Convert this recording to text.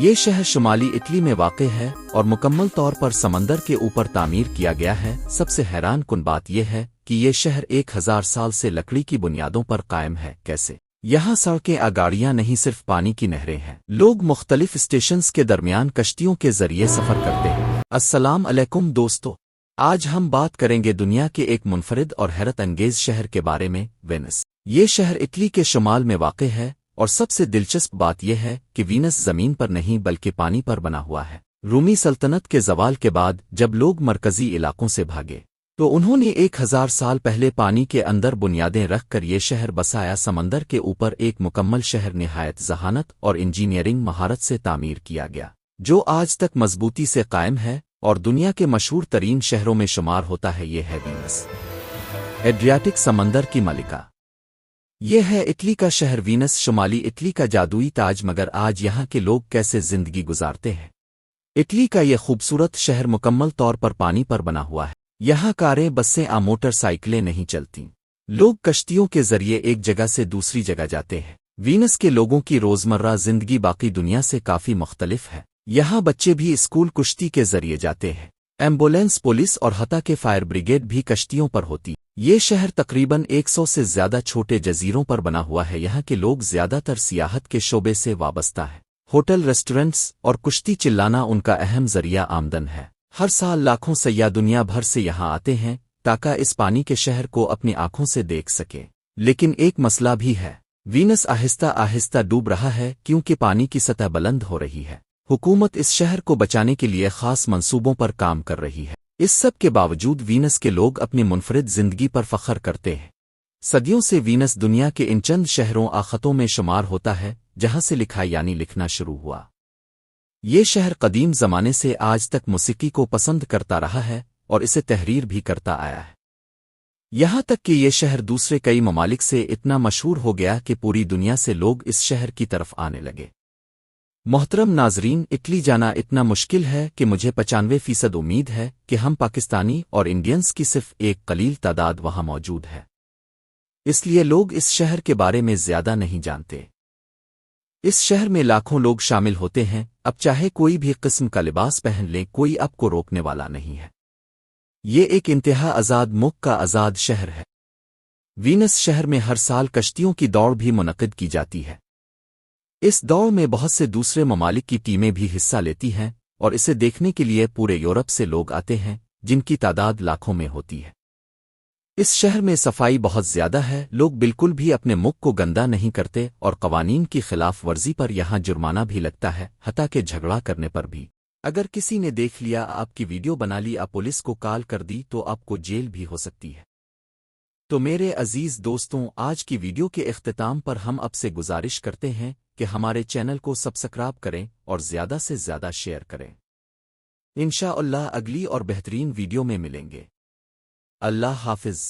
یہ شہر شمالی اٹلی میں واقع ہے اور مکمل طور پر سمندر کے اوپر تعمیر کیا گیا ہے۔ سب سے حیران کن بات یہ ہے کہ یہ شہر 1000 سال سے لکڑی کی بنیادوں پر قائم ہے۔ کیسے؟ یہاں سڑکیں گاڑیاں نہیں، صرف پانی کی نہریں ہیں۔ لوگ مختلف اسٹیشنز کے درمیان کشتیوں کے ذریعے سفر کرتے ہیں۔ السلام علیکم دوستو، آج ہم بات کریں گے دنیا کے ایک منفرد اور حیرت انگیز شہر کے بارے میں، وینس۔ یہ شہر اٹلی کے شمال میں واقع ہے اور سب سے دلچسپ بات یہ ہے کہ وینس زمین پر نہیں بلکہ پانی پر بنا ہوا ہے۔ رومی سلطنت کے زوال کے بعد جب لوگ مرکزی علاقوں سے بھاگے تو انہوں نے 1000 سال پہلے پانی کے اندر بنیادیں رکھ کر یہ شہر بسایا۔ سمندر کے اوپر ایک مکمل شہر نہایت ذہانت اور انجینئرنگ مہارت سے تعمیر کیا گیا، جو آج تک مضبوطی سے قائم ہے اور دنیا کے مشہور ترین شہروں میں شمار ہوتا ہے۔ یہ ہے وینس، ایڈریاٹک سمندر کی ملکہ۔ یہ ہے اٹلی کا شہر وینس، شمالی اٹلی کا جادوئی تاج۔ مگر آج یہاں کے لوگ کیسے زندگی گزارتے ہیں؟ اٹلی کا یہ خوبصورت شہر مکمل طور پر پانی پر بنا ہوا ہے۔ یہاں کاریں، بسیں موٹر سائیکلیں نہیں چلتیں۔ لوگ کشتیوں کے ذریعے ایک جگہ سے دوسری جگہ جاتے ہیں۔ وینس کے لوگوں کی روزمرہ زندگی باقی دنیا سے کافی مختلف ہے۔ یہاں بچے بھی اسکول کشتی کے ذریعے جاتے ہیں۔ ایمبولینس، پولیس اور حتیٰ کہ فائر بریگیڈ بھی کشتیوں پر ہوتی۔ یہ شہر تقریباً 100 سے زیادہ چھوٹے جزیروں پر بنا ہوا ہے۔ یہاں کے لوگ زیادہ تر سیاحت کے شعبے سے وابستہ ہیں۔ ہوٹل، ریسٹورنٹس اور کشتی چلانا ان کا اہم ذریعہ آمدن ہے۔ ہر سال لاکھوں سیاح دنیا بھر سے یہاں آتے ہیں تاکہ اس پانی کے شہر کو اپنی آنکھوں سے دیکھ سکیں۔ لیکن ایک مسئلہ بھی ہے، وینس آہستہ آہستہ ڈوب رہا ہے کیونکہ پانی کی سطح بلند ہو رہی ہے۔ حکومت اس شہر کو بچانے کے لیے خاص منصوبوں پر کام کر رہی ہے۔ اس سب کے باوجود وینس کے لوگ اپنی منفرد زندگی پر فخر کرتے ہیں۔ صدیوں سے وینس دنیا کے ان چند شہروں خطوں میں شمار ہوتا ہے جہاں سے لکھا یعنی لکھنا شروع ہوا۔ یہ شہر قدیم زمانے سے آج تک موسیقی کو پسند کرتا رہا ہے اور اسے تحریر بھی کرتا آیا ہے، یہاں تک کہ یہ شہر دوسرے کئی ممالک سے اتنا مشہور ہو گیا کہ پوری دنیا سے لوگ اس شہر کی طرف آنے لگے۔ محترم ناظرین، اٹلی جانا اتنا مشکل ہے کہ مجھے 95% امید ہے کہ ہم پاکستانی اور انڈینز کی صرف ایک قلیل تعداد وہاں موجود ہے، اس لیے لوگ اس شہر کے بارے میں زیادہ نہیں جانتے۔ اس شہر میں لاکھوں لوگ شامل ہوتے ہیں، اب چاہے کوئی بھی قسم کا لباس پہن لیں، کوئی اب کو روکنے والا نہیں ہے۔ یہ ایک انتہا آزاد ملک کا آزاد شہر ہے۔ وینس شہر میں ہر سال کشتیوں کی دوڑ بھی منعقد کی جاتی ہے۔ اس دوڑ میں بہت سے دوسرے ممالک کی ٹیمیں بھی حصہ لیتی ہیں اور اسے دیکھنے کے لیے پورے یورپ سے لوگ آتے ہیں، جن کی تعداد لاکھوں میں ہوتی ہے۔ اس شہر میں صفائی بہت زیادہ ہے، لوگ بالکل بھی اپنے ملک کو گندا نہیں کرتے اور قوانین کی خلاف ورزی پر یہاں جرمانہ بھی لگتا ہے، حتیٰ کہ جھگڑا کرنے پر بھی۔ اگر کسی نے دیکھ لیا، آپ کی ویڈیو بنا لی، آپ پولیس کو کال کر دی تو آپ کو جیل بھی ہو سکتی ہے۔ تو میرے عزیز دوستوں، آج کی ویڈیو کے اختتام پر ہم آپ سے گزارش کرتے ہیں کہ ہمارے چینل کو سبسکرائب کریں اور زیادہ سے زیادہ شیئر کریں۔ انشاءاللہ اگلی اور بہترین ویڈیو میں ملیں گے۔ اللہ حافظ۔